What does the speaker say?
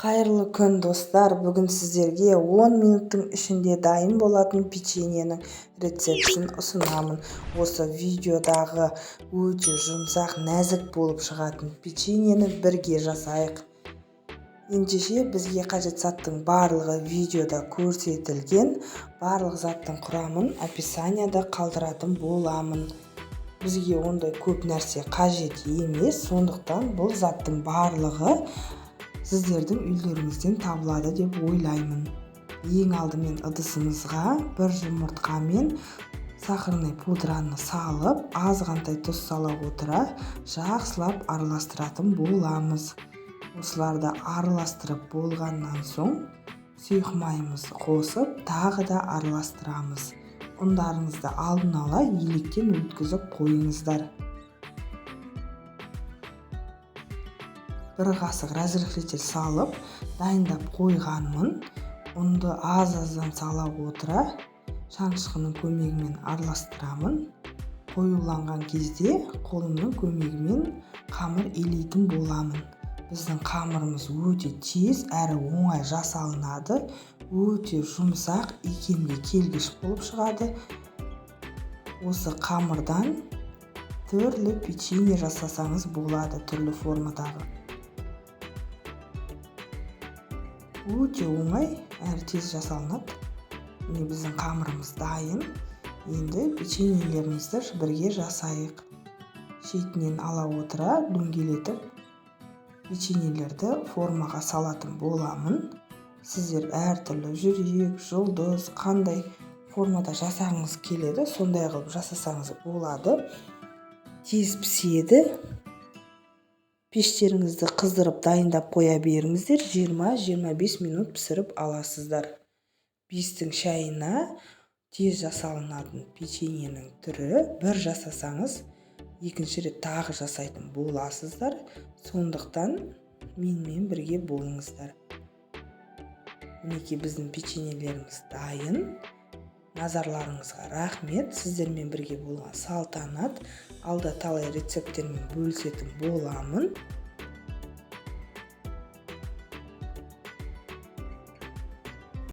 Қайырлы күн достар, бүгін сіздерге 10 минуттың ішінде дайын болатын печеньенің рецептін ұсынамын. Осы видеодағы өте жұмсақ, нәзік болып шығатын печеньені бірге жасайық. Ендеше бізге қажет заттың барлығы видеода көрсетілген, барлық заттың құрамын описанияда қалдыратын боламын. Бізге ондай көп нәрсе қажет емес, сондықтан бұл заттың барлығы сіздердің үйлеріңізден табылады деп ойлаймын. Ең алдымен ыдысымызға бір жұмыртқа мен сахарный пудраны салып, азғантай тұз сала отыра жақсылап араластыратын боламыз. Осыларды араластырып болғаннан соң сұйық майымызды қосып, тағы да араластырамыз. Ұндарыңызды алдын ала електен өткізіп қойыңыздар. Бір қасық разрыхлитель салып, дайындап қойғанмын. Ұнды аз-аздан сала отыра, шанышқының көмегімен араластырамын. Қоюланған кезде қолымның көмегімен қамыр илейтін боламын. Біздің қамырымыз өте тез әрі оңай жасалынады. Өте жұмсақ, икемге келгіш болып шығады. Осы қамырдан түрлі печенье жасасаңыз болады, түрлі формадағы. Өте оңай әрі тез жасалынады. Міне біздің қамырымыз дайын. Енді печеньелерімізді бірге жасайық. Шетінен ала отыра дөңгелетіп печеньелерді формаға салатын боламын. Сіздер әртүрлі жүрек, жұлдыз, қандай формада жасағыңыз келеді, сондай қылып жасасаңыз болады. Тез піседі. Пештеріңізді қыздырып дайындап қоя беріңіздер. 20-25 минут пісіріп аласыздар. 5-тің шайына тез жасалынатын печеньенің түрі. Бір жасасаңыз, екінші рет тағы жасайтын боласыздар. Сондықтан менімен бірге болыңыздар. Мінекей біздің печеньелеріміз дайын. Назарларыңызға рахмет. Сіздермен бірге болған салтанат. Алда талай рецепттермен бөлісетін боламын.